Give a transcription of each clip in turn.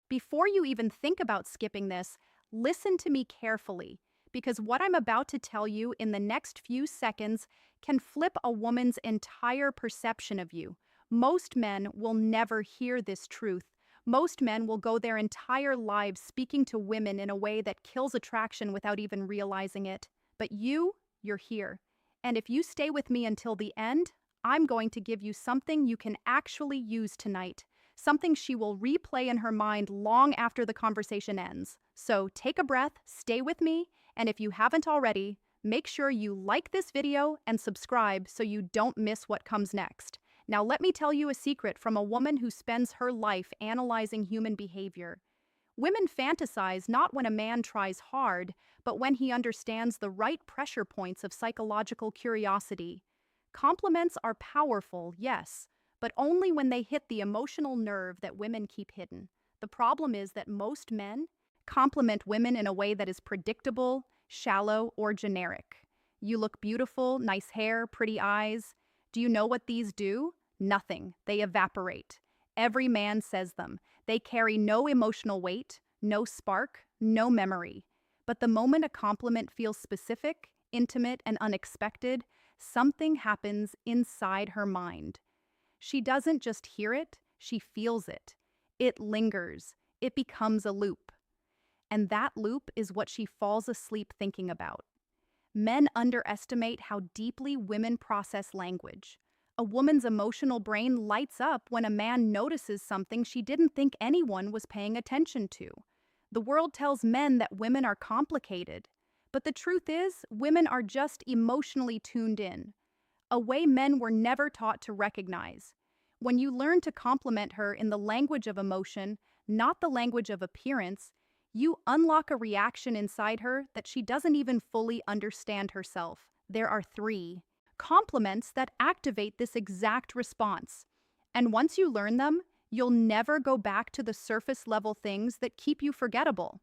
Before you even think about skipping this, listen to me carefully, because what I'm about to tell you in the next few seconds can flip a woman's entire perception of you. Most men will never hear this truth. Most men will go their entire lives speaking to women in a way that kills attraction without even realizing it. But you're here. And if you stay with me until the end, I'm going to give you something you can actually use tonight. Something she will replay in her mind long after the conversation ends. So take a breath, stay with me, and if you haven't already, make sure you like this video and subscribe so you don't miss what comes next. Now let me tell you a secret from a woman who spends her life analyzing human behavior. Women fantasize not when a man tries hard, but when he understands the right pressure points of psychological curiosity. Compliments are powerful, yes, but only when they hit the emotional nerve that women keep hidden. The problem is that most men compliment women in a way that is predictable, shallow, or generic. You look beautiful, nice hair, pretty eyes. Do you know what these do? Nothing. They evaporate. Every man says them. They carry no emotional weight, no spark, no memory. But the moment a compliment feels specific, intimate, and unexpected, something happens inside her mind. She doesn't just hear it, she feels it. It lingers. It becomes a loop. And that loop is what she falls asleep thinking about. Men underestimate how deeply women process language. A woman's emotional brain lights up when a man notices something she didn't think anyone was paying attention to. The world tells men that women are complicated, but the truth is, women are just emotionally tuned in, a way men were never taught to recognize. When you learn to compliment her in the language of emotion, not the language of appearance, you unlock a reaction inside her that she doesn't even fully understand herself. There are 3 compliments that activate this exact response. And once you learn them, you'll never go back to the surface level things that keep you forgettable.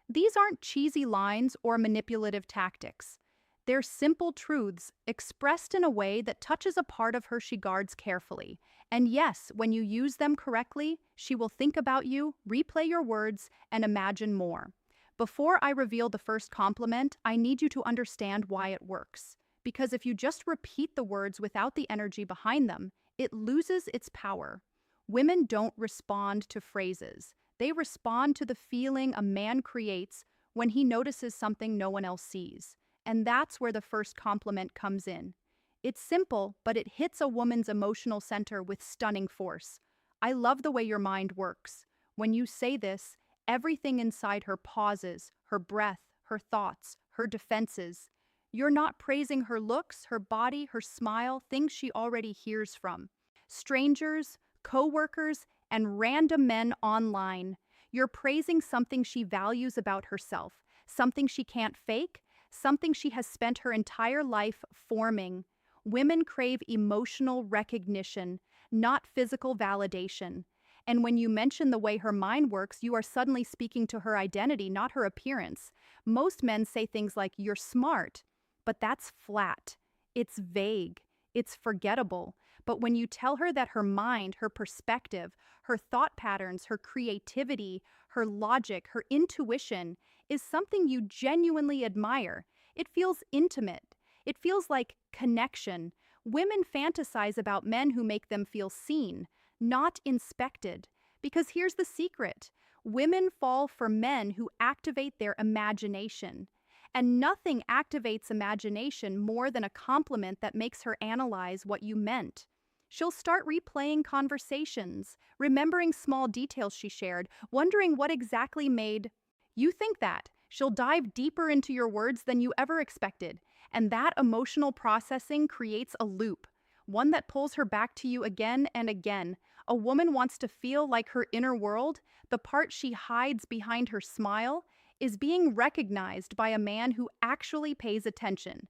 These aren't cheesy lines or manipulative tactics. They're simple truths expressed in a way that touches a part of her she guards carefully. And yes, when you use them correctly, she will think about you, replay your words, and imagine more. Before I reveal the first compliment, I need you to understand why it works. Because if you just repeat the words without the energy behind them, it loses its power. Women don't respond to phrases. They respond to the feeling a man creates when he notices something no one else sees. And that's where the first compliment comes in. It's simple, but it hits a woman's emotional center with stunning force. I love the way your mind works. When you say this, everything inside her pauses, her breath, her thoughts, her defenses. You're not praising her looks, her body, her smile, things she already hears from strangers, co-workers, and random men online. You're praising something she values about herself, something she can't fake, something she has spent her entire life forming. Women crave emotional recognition, not physical validation. And when you mention the way her mind works, you are suddenly speaking to her identity, not her appearance. Most men say things like, "You're smart," but that's flat. It's vague. It's forgettable. But when you tell her that her mind, her perspective, her thought patterns, her creativity, her logic, her intuition is something you genuinely admire, it feels intimate. It feels like connection. Women fantasize about men who make them feel seen, not inspected. Because here's the secret. Women fall for men who activate their imagination. And nothing activates imagination more than a compliment that makes her analyze what you meant. She'll start replaying conversations, remembering small details she shared, wondering what exactly made you think that. She'll dive deeper into your words than you ever expected. And that emotional processing creates a loop, one that pulls her back to you again and again. A woman wants to feel like her inner world, the part she hides behind her smile, is being recognized by a man who actually pays attention.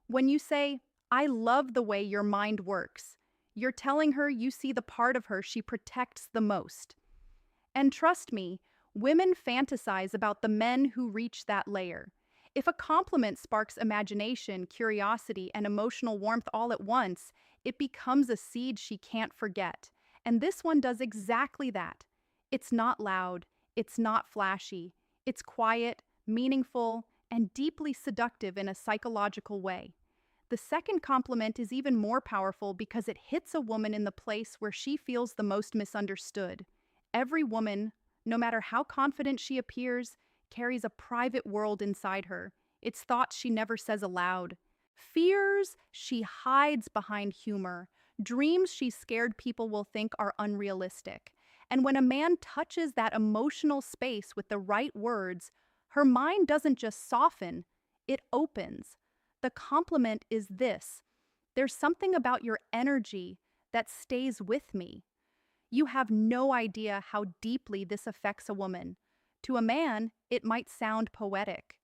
When you say, "I love the way your mind works," you're telling her you see the part of her she protects the most. And trust me, women fantasize about the men who reach that layer. If a compliment sparks imagination, curiosity, and emotional warmth all at once, it becomes a seed she can't forget. And this one does exactly that. It's not loud, it's not flashy, it's quiet, meaningful, and deeply seductive in a psychological way. The second compliment is even more powerful because it hits a woman in the place where she feels the most misunderstood. Every woman, no matter how confident she appears, carries a private world inside her. It's thoughts she never says aloud, fears she hides behind humor, dreams she's scared people will think are unrealistic. And when a man touches that emotional space with the right words, her mind doesn't just soften, it opens. The compliment is this: there's something about your energy that stays with me. You have no idea how deeply this affects a woman. To a man, it might sound poetic.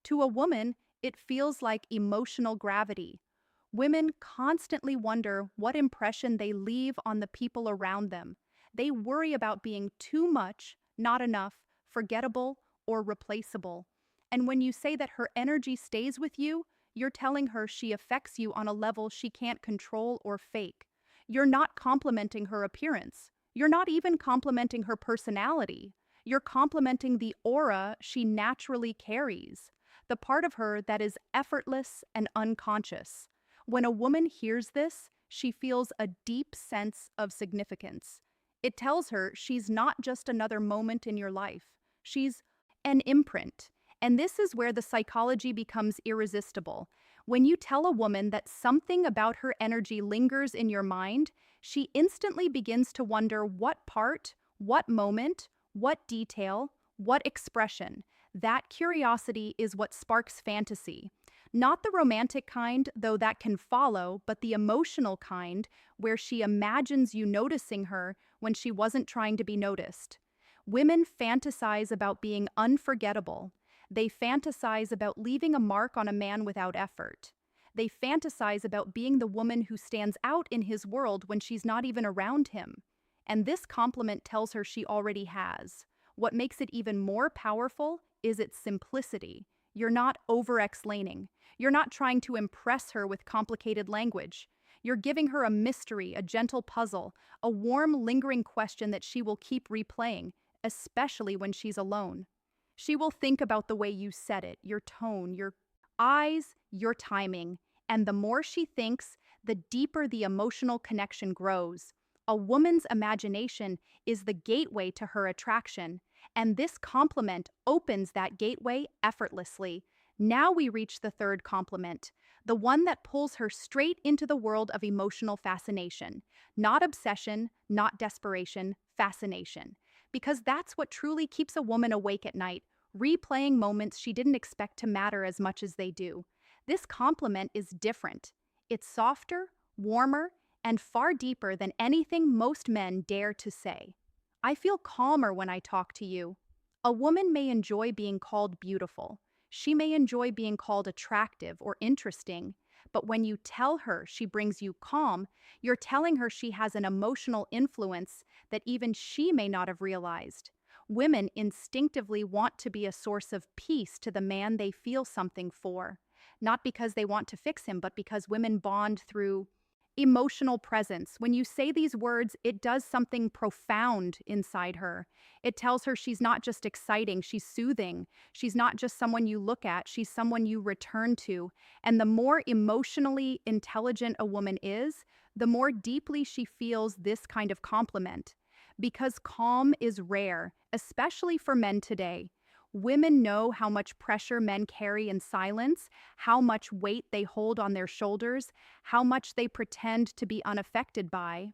To a woman, it feels like emotional gravity. Women constantly wonder what impression they leave on the people around them. They worry about being too much, not enough, forgettable, or replaceable. And when you say that her energy stays with you, you're telling her she affects you on a level she can't control or fake. You're not complimenting her appearance. You're not even complimenting her personality. You're complimenting the aura she naturally carries, the part of her that is effortless and unconscious. When a woman hears this, she feels a deep sense of significance. It tells her she's not just another moment in your life. She's an imprint. And this is where the psychology becomes irresistible. When you tell a woman that something about her energy lingers in your mind, she instantly begins to wonder what part, what moment, what detail, what expression. That curiosity is what sparks fantasy. Not the romantic kind, though that can follow, but the emotional kind, where she imagines you noticing her when she wasn't trying to be noticed. Women fantasize about being unforgettable. They fantasize about leaving a mark on a man without effort. They fantasize about being the woman who stands out in his world when she's not even around him. And this compliment tells her she already has. What makes it even more powerful is its simplicity. You're not over-explaining. You're not trying to impress her with complicated language. You're giving her a mystery, a gentle puzzle, a warm, lingering question that she will keep replaying, especially when she's alone. She will think about the way you said it, your tone, your eyes, your timing. And the more she thinks, the deeper the emotional connection grows. A woman's imagination is the gateway to her attraction, and this compliment opens that gateway effortlessly. Now we reach the third compliment, the one that pulls her straight into the world of emotional fascination. Not obsession, not desperation, fascination. Because that's what truly keeps a woman awake at night, replaying moments she didn't expect to matter as much as they do. This compliment is different. It's softer, warmer, and far deeper than anything most men dare to say. I feel calmer when I talk to you. A woman may enjoy being called beautiful. She may enjoy being called attractive or interesting. But when you tell her she brings you calm, you're telling her she has an emotional influence that even she may not have realized. Women instinctively want to be a source of peace to the man they feel something for. Not because they want to fix him, but because women bond through emotional presence. When you say these words, it does something profound inside her. It tells her she's not just exciting, she's soothing. She's not just someone you look at, she's someone you return to. And the more emotionally intelligent a woman is, the more deeply she feels this kind of compliment. Because calm is rare, especially for men today. Women know how much pressure men carry in silence, how much weight they hold on their shoulders, how much they pretend to be unaffected by.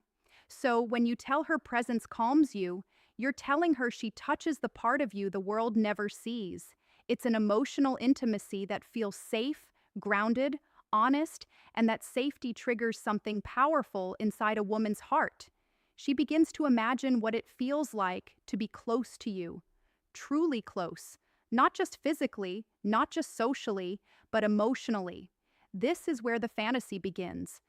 So when you tell her presence calms you, you're telling her she touches the part of you the world never sees. It's an emotional intimacy that feels safe, grounded, honest, and that safety triggers something powerful inside a woman's heart. She begins to imagine what it feels like to be close to you. Truly close, not just physically, not just socially, but emotionally. This is where the fantasy begins.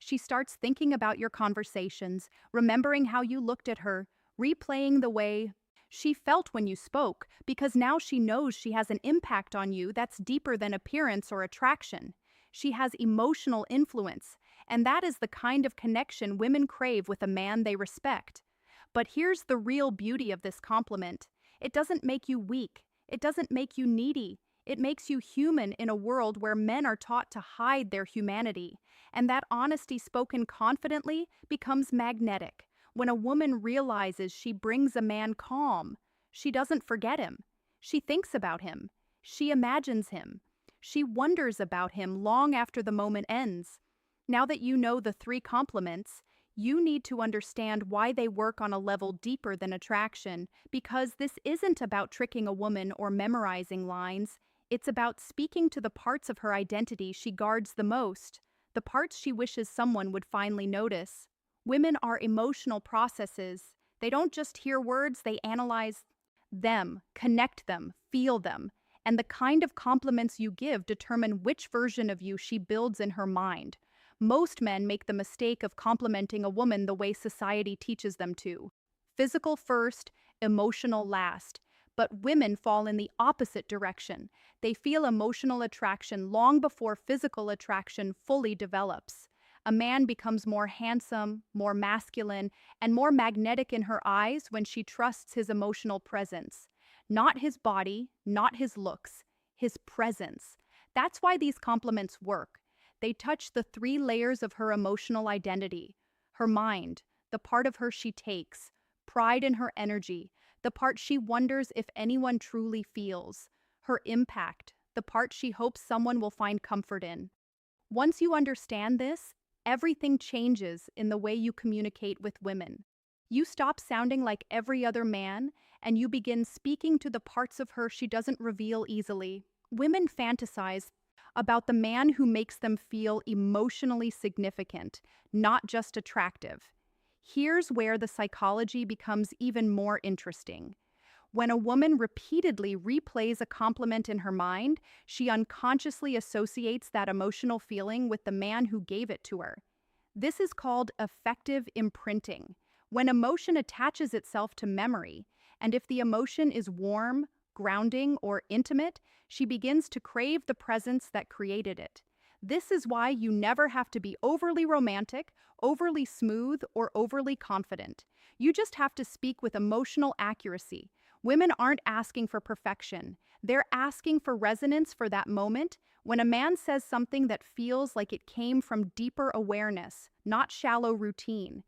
She starts thinking about your conversations, remembering how you looked at her, replaying the way she felt when you spoke, because now she knows she has an impact on you that's deeper than appearance or attraction. She has emotional influence, and that is the kind of connection women crave with a man they respect. But here's the real beauty of this compliment. It doesn't make you weak. It doesn't make you needy. It makes you human in a world where men are taught to hide their humanity. And that honesty spoken confidently becomes magnetic. When a woman realizes she brings a man calm, she doesn't forget him. She thinks about him. She imagines him. She wonders about him long after the moment ends. Now that you know the three compliments, you need to understand why they work on a level deeper than attraction, because this isn't about tricking a woman or memorizing lines. It's about speaking to the parts of her identity she guards the most, the parts she wishes someone would finally notice. Women are emotional processes. They don't just hear words, they analyze them, connect them, feel them. And the kind of compliments you give determine which version of you she builds in her mind. Most men make the mistake of complimenting a woman the way society teaches them to. Physical first, emotional last. But women fall in the opposite direction. They feel emotional attraction long before physical attraction fully develops. A man becomes more handsome, more masculine, and more magnetic in her eyes when she trusts his emotional presence. Not his body, not his looks, his presence. That's why these compliments work. They touch the three layers of her emotional identity: her mind, the part of her she takes; pride in her energy, the part she wonders if anyone truly feels; her impact, the part she hopes someone will find comfort in. Once you understand this, everything changes in the way you communicate with women. You stop sounding like every other man, and you begin speaking to the parts of her she doesn't reveal easily. Women fantasize about the man who makes them feel emotionally significant, not just attractive. Here's where the psychology becomes even more interesting. When a woman repeatedly replays a compliment in her mind, she unconsciously associates that emotional feeling with the man who gave it to her. This is called affective imprinting, when emotion attaches itself to memory, and if the emotion is warm, grounding, or intimate, she begins to crave the presence that created it. This is why you never have to be overly romantic, overly smooth, or overly confident. You just have to speak with emotional accuracy. Women aren't asking for perfection. They're asking for resonance for that moment when a man says something that feels like it came from deeper awareness, not shallow routine.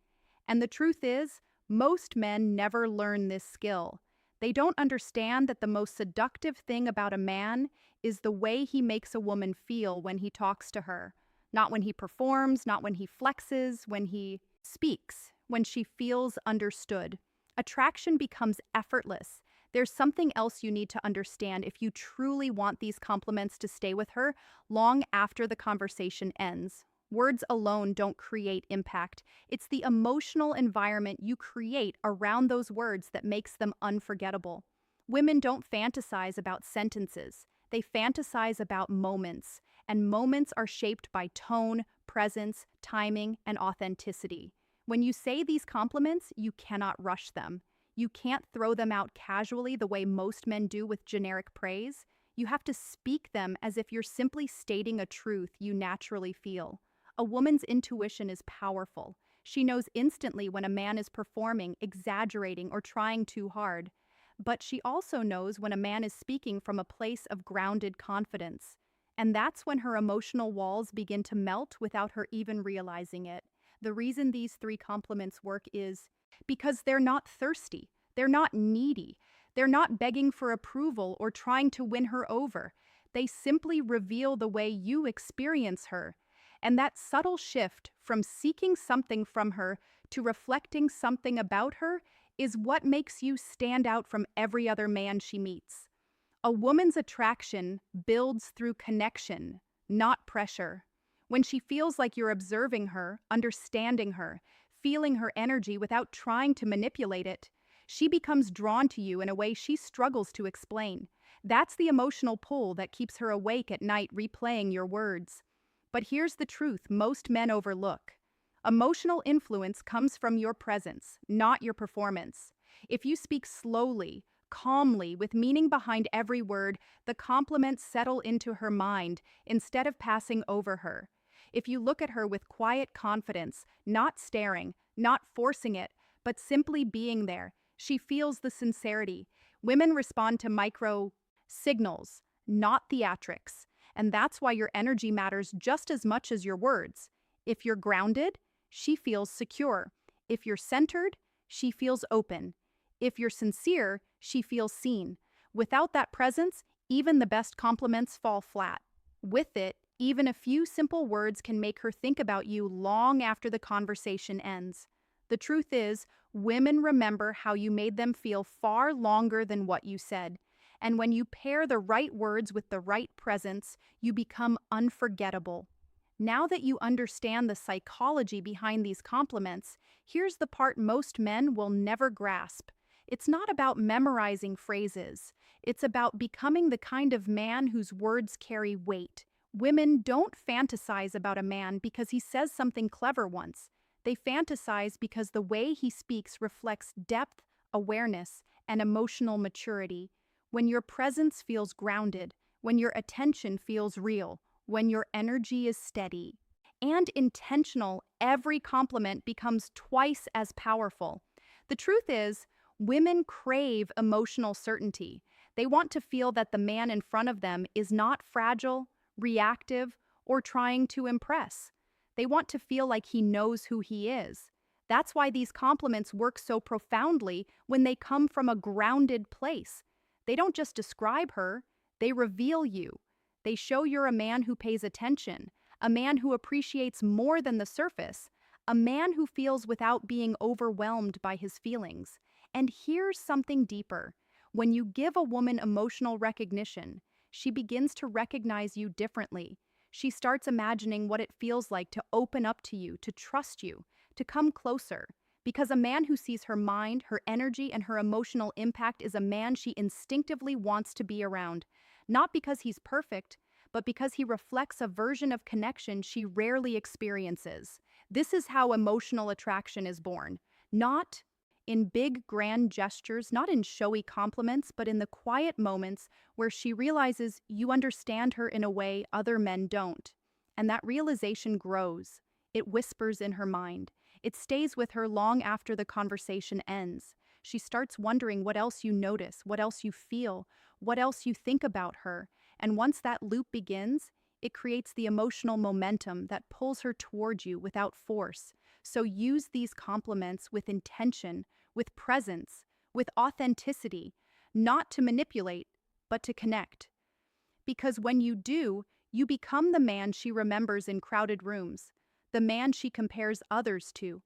And the truth is, most men never learn this skill. They don't understand that the most seductive thing about a man is the way he makes a woman feel when he talks to her. Not when he performs, not when he flexes, when he speaks, when she feels understood. Attraction becomes effortless. There's something else you need to understand if you truly want these compliments to stay with her long after the conversation ends. Words alone don't create impact. It's the emotional environment you create around those words that makes them unforgettable. Women don't fantasize about sentences. They fantasize about moments, and moments are shaped by tone, presence, timing, and authenticity. When you say these compliments, you cannot rush them. You can't throw them out casually the way most men do with generic praise. You have to speak them as if you're simply stating a truth you naturally feel. A woman's intuition is powerful. She knows instantly when a man is performing, exaggerating, or trying too hard. But she also knows when a man is speaking from a place of grounded confidence. And that's when her emotional walls begin to melt without her even realizing it. The reason these three compliments work is because they're not thirsty, they're not needy, they're not begging for approval or trying to win her over. They simply reveal the way you experience her. And that subtle shift from seeking something from her to reflecting something about her is what makes you stand out from every other man she meets. A woman's attraction builds through connection, not pressure. When she feels like you're observing her, understanding her, feeling her energy without trying to manipulate it, she becomes drawn to you in a way she struggles to explain. That's the emotional pull that keeps her awake at night replaying your words. But here's the truth most men overlook. Emotional influence comes from your presence, not your performance. If you speak slowly, calmly, with meaning behind every word, the compliments settle into her mind instead of passing over her. If you look at her with quiet confidence, not staring, not forcing it, but simply being there. She feels the sincerity. Women respond to micro signals, not theatrics. And that's why your energy matters just as much as your words. If you're grounded, she feels secure. If you're centered, she feels open. If you're sincere, she feels seen. Without that presence, even the best compliments fall flat. With it, even a few simple words can make her think about you long after the conversation ends. The truth is, women remember how you made them feel far longer than what you said. And when you pair the right words with the right presence, you become unforgettable. Now that you understand the psychology behind these compliments, here's the part most men will never grasp. It's not about memorizing phrases. It's about becoming the kind of man whose words carry weight. Women don't fantasize about a man because he says something clever once. They fantasize because the way he speaks reflects depth, awareness, and emotional maturity. When your presence feels grounded, when your attention feels real, when your energy is steady and intentional, every compliment becomes twice as powerful. The truth is, women crave emotional certainty. They want to feel that the man in front of them is not fragile, reactive, or trying to impress. They want to feel like he knows who he is. That's why these compliments work so profoundly when they come from a grounded place. They don't just describe her, they reveal you. They show you're a man who pays attention, a man who appreciates more than the surface, a man who feels without being overwhelmed by his feelings. And here's something deeper. When you give a woman emotional recognition, she begins to recognize you differently. She starts imagining what it feels like to open up to you, to trust you, to come closer. Because a man who sees her mind, her energy, and her emotional impact is a man she instinctively wants to be around. Not because he's perfect, but because he reflects a version of connection she rarely experiences. This is how emotional attraction is born. Not in big, grand gestures, not in showy compliments, but in the quiet moments where she realizes you understand her in a way other men don't. And that realization grows. It whispers in her mind. It stays with her long after the conversation ends. She starts wondering what else you notice, what else you feel, what else you think about her. And once that loop begins, it creates the emotional momentum that pulls her toward you without force. So use these compliments with intention, with presence, with authenticity, not to manipulate, but to connect. Because when you do, you become the man she remembers in crowded rooms, the man she compares others to,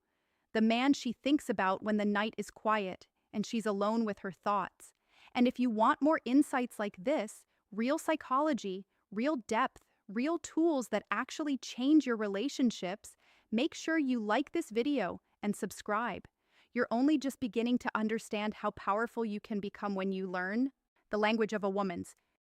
the man she thinks about when the night is quiet and she's alone with her thoughts. And if you want more insights like this, real psychology, real depth, real tools that actually change your relationships, make sure you like this video and subscribe. You're only just beginning to understand how powerful you can become when you learn the language of a woman's